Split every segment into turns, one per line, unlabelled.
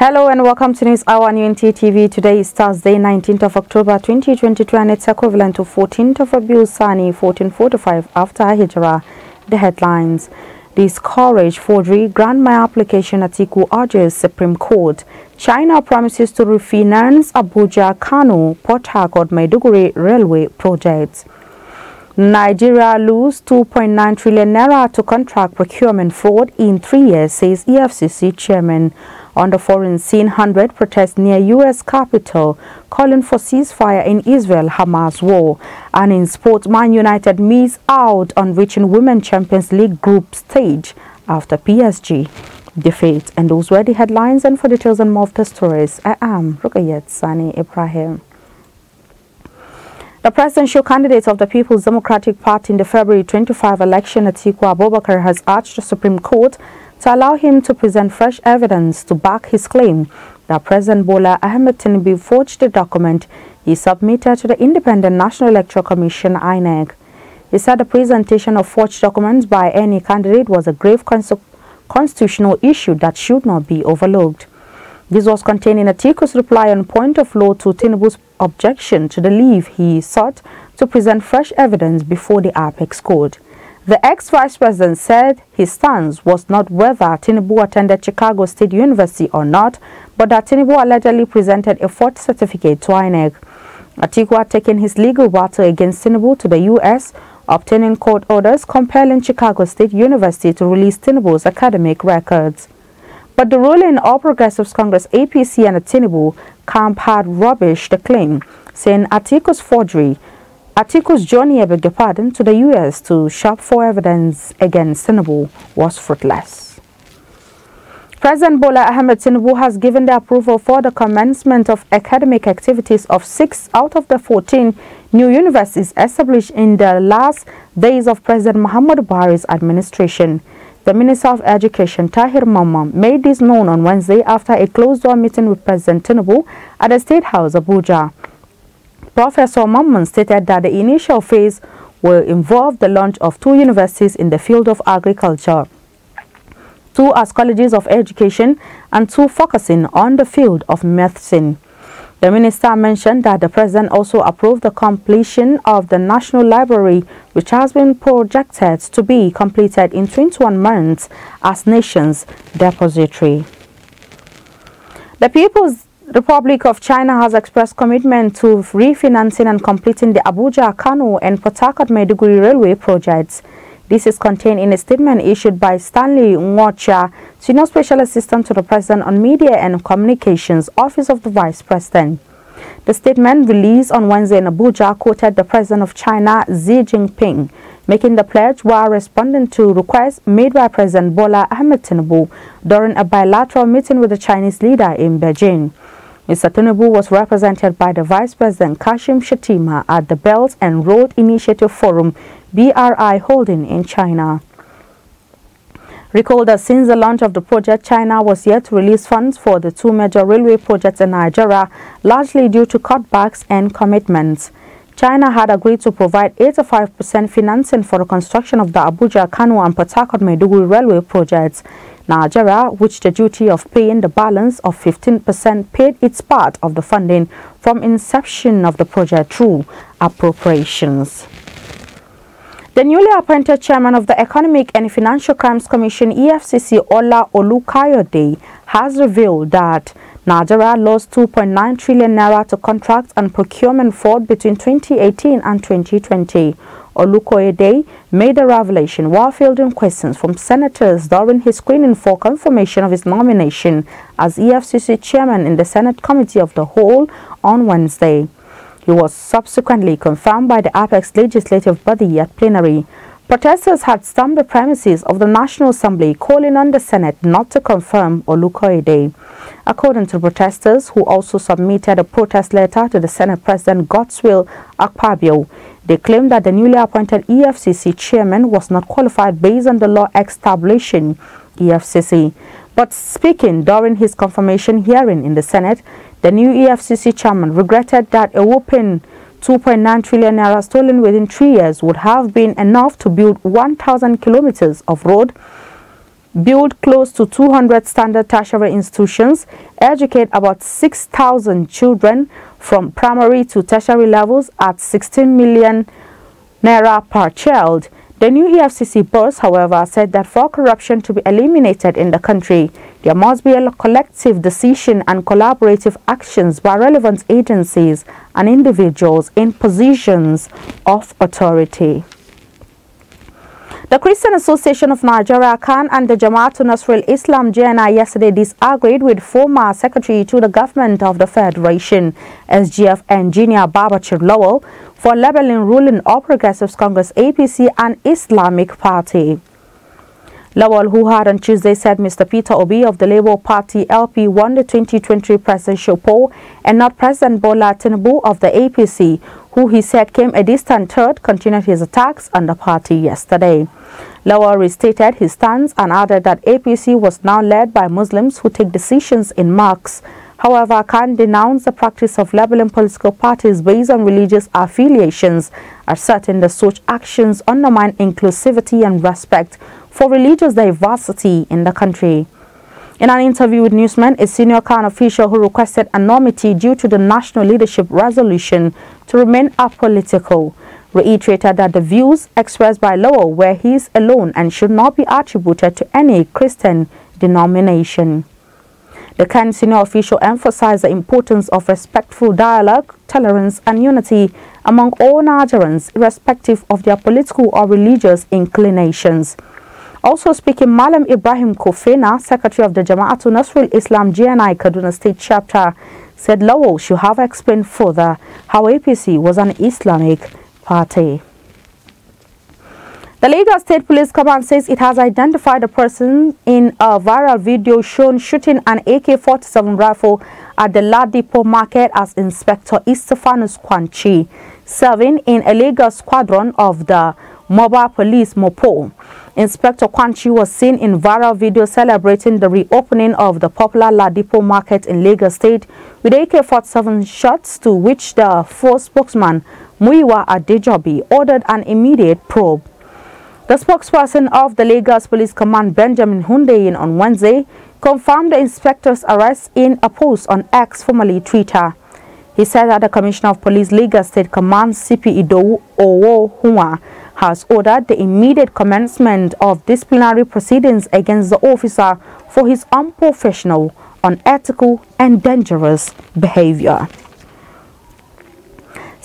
Hello and welcome to News Hour on Unity TV. Today is Thursday, 19th of October 2022 and it's equivalent to 14th of Rabiul Sani 1445 after Hijrah. The headlines: Discourage forgery, grant my application, Atiku urges Supreme Court. China promises to refinance Abuja, Kano, Port Harcourt, Maiduguri railway projects. Nigeria lose 2.9 trillion naira to contract procurement fraud in 3 years, says EFCC chairman. On the foreign scene, 100 protests near U.S. Capitol calling for ceasefire in Israel-Hamas war. And in sport, Man United miss out on reaching Women Champions League group stage after PSG defeat. And those were the headlines, and for details and more of the stories, I am Rukayat Sani Ibrahim. The presidential candidate of the People's Democratic Party in the February 25 election, Atiku Abubakar, has urged the Supreme Court to allow him to present fresh evidence to back his claim that President Bola Ahmed Tinubu forged the document he submitted to the Independent National Electoral Commission (INEC). He said the presentation of forged documents by any candidate was a grave constitutional issue that should not be overlooked. This was contained in Atiku's reply on point of law to Tinubu's objection to the leave he sought to present fresh evidence before the Apex Court. The ex-vice president said his stance was not whether Tinubu attended Chicago State University or not, but that Tinubu allegedly presented a forged certificate to INEC. Atiku had taken his legal battle against Tinubu to the U.S., obtaining court orders compelling Chicago State University to release Tinubu's academic records. But the ruling All Progressives Congress APC and the Tinubu camp had rubbished the claim, saying Atiku's journey to the U.S. to shop for evidence against Tinubu was fruitless. President Bola Ahmed Tinubu has given the approval for the commencement of academic activities of 6 out of the 14 new universities established in the last days of President Muhammadu Buhari's administration. The Minister of Education, Tahir Mamman, made this known on Wednesday after a closed-door meeting with President Tinubu at the State House, Abuja. Professor Mamman stated that the initial phase will involve the launch of 2 universities in the field of agriculture, 2 as colleges of education, and 2 focusing on the field of medicine. The minister mentioned that the president also approved the completion of the National Library, which has been projected to be completed in 21 months as nation's depository. The People's Republic of China has expressed commitment to refinancing and completing the Abuja, Kano, and Port Harcourt Maiduguri railway projects. This is contained in a statement issued by Stanley Ngocha, Senior Special Assistant to the President on Media and Communications, Office of the Vice President. The statement released on Wednesday in Abuja quoted the President of China, Xi Jinping, making the pledge while responding to requests made by President Bola Ahmed Tinubu during a bilateral meeting with the Chinese leader in Beijing. Mr. Tinubu was represented by the Vice President Kashim Shettima at the Belt and Road Initiative Forum BRI holding in China. Recall that since the launch of the project, China was yet to release funds for the 2 major railway projects in Nigeria, largely due to cutbacks and commitments. China had agreed to provide 85% financing for the construction of the Abuja, Kano, and Port Harcourt Maiduguri railway projects. Nigeria, which the duty of paying the balance of 15%, paid its part of the funding from inception of the project through appropriations. The newly appointed chairman of the Economic and Financial Crimes Commission (EFCC), Ola Olukayode, has revealed that Nigeria lost 2.9 trillion naira to contracts and procurement fraud between 2018 and 2020. Olukayode made the revelation while fielding questions from senators during his screening for confirmation of his nomination as EFCC chairman in the Senate Committee of the Whole on Wednesday. He was subsequently confirmed by the Apex legislative body at plenary. Protesters had stormed the premises of the National Assembly, calling on the Senate not to confirm Olukayode. According to protesters, who also submitted a protest letter to the Senate President Godswill Akpabio, they claimed that the newly appointed EFCC chairman was not qualified based on the law establishing EFCC. But speaking during his confirmation hearing in the Senate, the new EFCC chairman regretted that a whopping 2.9 trillion naira stolen within 3 years would have been enough to build 1,000 kilometers of road build close to 200 standard tertiary institutions, educate about 6,000 children from primary to tertiary levels at 16 million naira per child. The new EFCC boss, however, said that for corruption to be eliminated in the country, there must be a collective decision and collaborative actions by relevant agencies and individuals in positions of authority. The Christian Association of Nigeria, CAN, and the Jama'at Islam JNI yesterday disagreed with former Secretary to the Government of the Federation, SGF Engineer Babachir Lawal, for labeling ruling All Progressives Congress APC an Islamic party. Lawal, who had on Tuesday said Mr. Peter Obi of the Labour Party LP won the 2020 presidential poll and not President Bola Tinubu of the APC, who he said came a distant third, continued his attacks on the party yesterday. Lawal restated his stance and added that APC was now led by Muslims who take decisions in mosques. However, Khan denounced the practice of labeling political parties based on religious affiliations, asserting that such actions undermine inclusivity and respect for religious diversity in the country. In an interview with newsmen, a senior Khan official who requested anonymity due to the national leadership resolution to remain apolitical reiterated that the views expressed by Lawal were his alone and should not be attributed to any Christian denomination. The Khan senior official emphasized the importance of respectful dialogue, tolerance, and unity among all Nigerians, irrespective of their political or religious inclinations. Also speaking, Malam Ibrahim Fina, Secretary of the Jama'at Islam JNI Kaduna State Chapter, said Lawal should have explained further how APC was an Islamic party. The Lagos State Police Command says it has identified a person in a viral video shown shooting an AK-47 rifle at the Ladipo market as Inspector Istefanus Kwanchi, serving in a Lagos squadron of the Mobile Police Mopo. Inspector Kwanchi was seen in viral video celebrating the reopening of the popular Ladipo market in Lagos State with AK-47 shots, to which the force spokesman Muyiwa Adejobi ordered an immediate probe. The spokesperson of the Lagos Police Command, Benjamin Hundeyin, on Wednesday confirmed the inspector's arrest in a post on X, formerly Twitter. He said that the Commissioner of Police Lagos State Command, CP Idowu Owo Hunwa, has ordered the immediate commencement of disciplinary proceedings against the officer for his unprofessional, unethical, and dangerous behavior.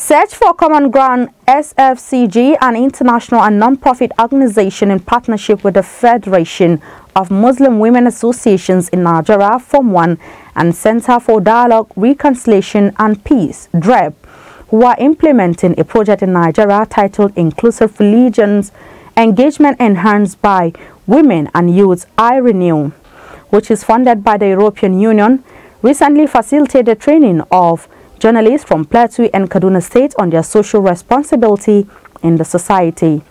Search for Common Ground SFCG, an international and non-profit organization in partnership with the Federation of Muslim Women Associations in Nigeria, Form 1, and Center for Dialogue, Reconciliation and Peace, DREP, who are implementing a project in Nigeria titled Inclusive Religions Engagement Enhanced by Women and Youth I Renew, which is funded by the European Union, recently facilitated training of journalists from Plateau and Kaduna State on their social responsibility in the society.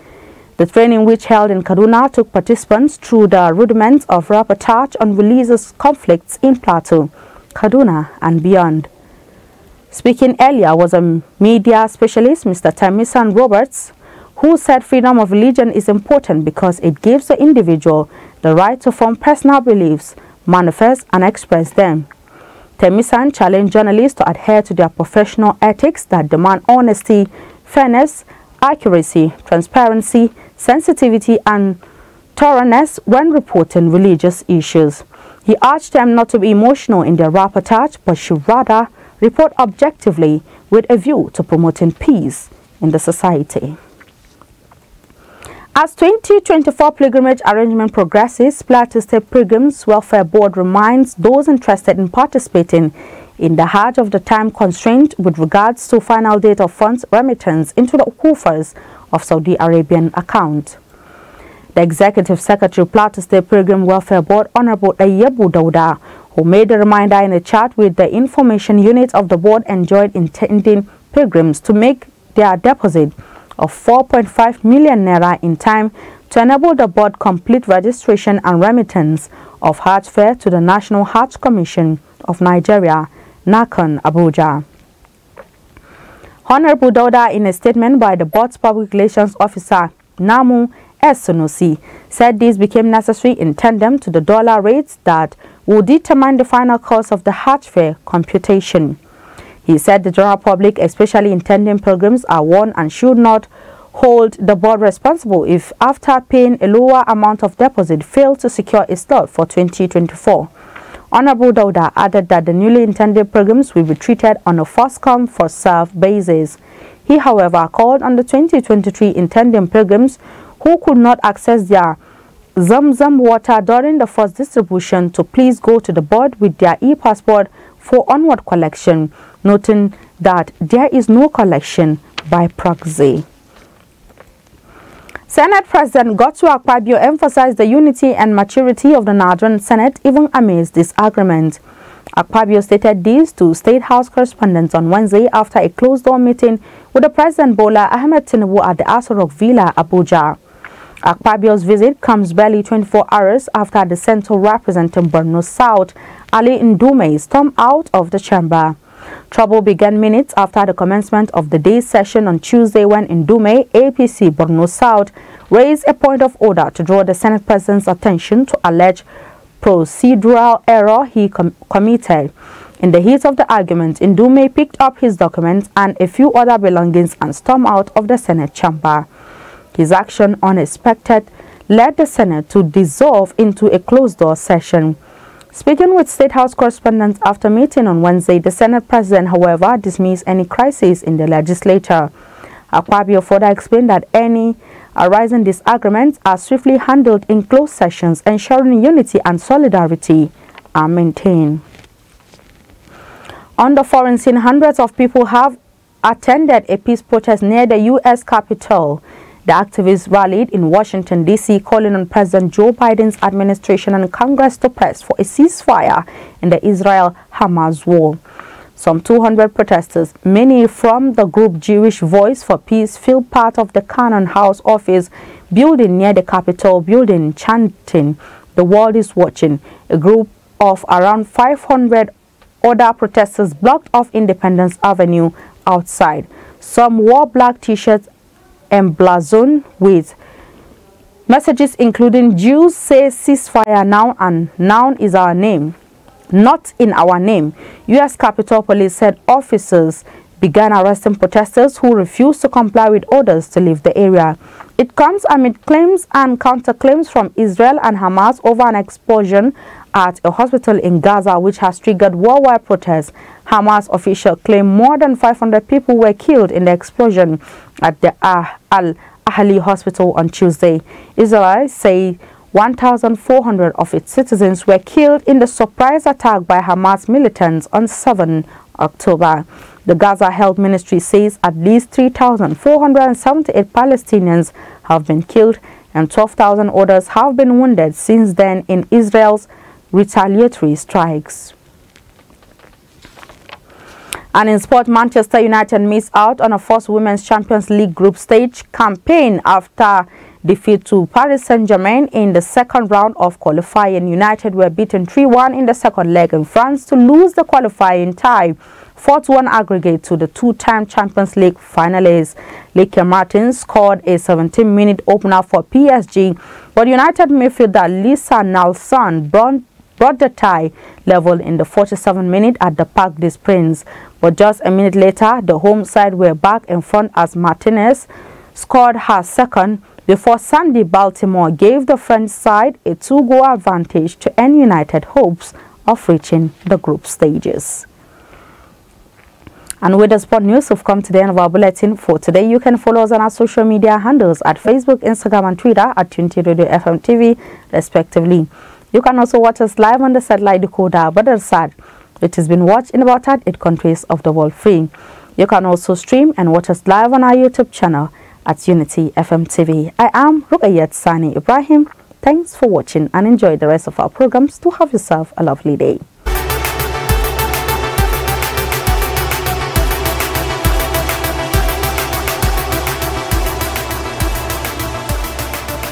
The training, which held in Kaduna, took participants through the rudiments of reportage on religious conflicts in Plateau, Kaduna, and beyond. Speaking earlier was a media specialist, Mr. Tamisan Roberts, who said freedom of religion is important because it gives the individual the right to form personal beliefs, manifest and express them. Temisan challenged journalists to adhere to their professional ethics that demand honesty, fairness, accuracy, transparency, sensitivity, and thoroughness when reporting religious issues. He urged them not to be emotional in their reportage, but should rather report objectively with a view to promoting peace in the society. As 2024 pilgrimage arrangement progresses, Plateau State Pilgrims Welfare Board reminds those interested in participating in the Hajj of the time constraint with regards to final date of funds remittance into the coffers of Saudi Arabian account. The Executive Secretary of Plateau State Pilgrim Welfare Board, Honorable Ayebu Dauda, who made the reminder in a chat with the information unit of the board, enjoined intending pilgrims to make their deposit of 4.5 million naira in time to enable the board complete registration and remittance of Hajj fare to the National Hajj Commission of Nigeria, NACON, Abuja. Honorable Dauda, in a statement by the board's public relations officer, Namu Sunusi, said this became necessary in tandem to the dollar rates that will determine the final cost of the Hajj fare computation. He said the general public, especially intending pilgrims, are warned and should not hold the board responsible if, after paying a lower amount of deposit, fail to secure a slot for 2024. Honorable Dauda added that the newly intended pilgrims will be treated on a first-come, first-served basis. He, however, called on the 2023 intending pilgrims who could not access their Zamzam water during the first distribution to please go to the board with their e-passport for onward collection, noting that there is no collection by proxy. Senate President Akwai emphasized the unity and maturity of the Northern Senate even amidst disagreement. Akwai stated this to State House correspondents on Wednesday after a closed-door meeting with the President Bola Ahmed Tinubu at the Asorok Villa, Abuja. Akwai's visit comes barely 24 hours after the Central representing Borno South, Ali Ndume, stormed out of the chamber. Trouble began minutes after the commencement of the day's session on Tuesday when Ndume, APC Borno South, raised a point of order to draw the Senate President's attention to alleged procedural error he committed. In the heat of the argument, Ndume picked up his documents and a few other belongings and stormed out of the Senate chamber. His action, unexpected, led the Senate to dissolve into a closed-door session. Speaking with State House correspondents after meeting on Wednesday, the Senate President, however, dismissed any crisis in the legislature. Akwai further explained that any arising disagreements are swiftly handled in closed sessions, ensuring unity and solidarity are maintained. On the foreign scene, hundreds of people have attended a peace protest near the U.S. Capitol. The activists rallied in Washington, D.C., calling on President Joe Biden's administration and Congress to press for a ceasefire in the Israel-Hamas war. Some 200 protesters, many from the group Jewish Voice for Peace, filled part of the Cannon House office building near the Capitol building, chanting, "The world is watching." A group of around 500 other protesters blocked off Independence Avenue outside. Some wore black T-shirts emblazoned with messages including "Jews say ceasefire now" and "Now is our name, not in our name." U.S. Capitol Police said officers began arresting protesters who refused to comply with orders to leave the area. It comes amid claims and counterclaims from Israel and Hamas over an explosion at a hospital in Gaza, which has triggered worldwide protests. Hamas officials claim more than 500 people were killed in the explosion at the Al-Ahli hospital on Tuesday. Israel say 1,400 of its citizens were killed in the surprise attack by Hamas militants on 7 October. The Gaza Health Ministry says at least 3,478 Palestinians have been killed and 12,000 others have been wounded since then in Israel's retaliatory strikes. And in sport, Manchester United missed out on a first Women's Champions League group stage campaign after defeat to Paris Saint-Germain in the second round of qualifying. United were beaten 3-1 in the second leg in France to lose the qualifying tie, 4-1 aggregate to the two-time Champions League finalists. Likitan Unity scored a 17-minute opener for PSG, but United midfielder Lisa Nelson brought the tie level in the 47th minute at the Parc des Princes. But just a minute later, the home side were back in front as Martinez scored her second before Sandy Baltimore gave the French side a 2-goal advantage to end United hopes of reaching the group stages. And with the sport news, we've come to the end of our bulletin for today. You can follow us on our social media handles at Facebook, Instagram, and Twitter at TUNTBE Radio FM TV, respectively. You can also watch us live on the satellite decoder Badarsat, which has been watched in about 8 countries of the world free. You can also stream and watch us live on our YouTube channel at Unity FM TV. I am Rukayat Sani Ibrahim. Thanks for watching and enjoy the rest of our programs. Do have yourself a lovely day.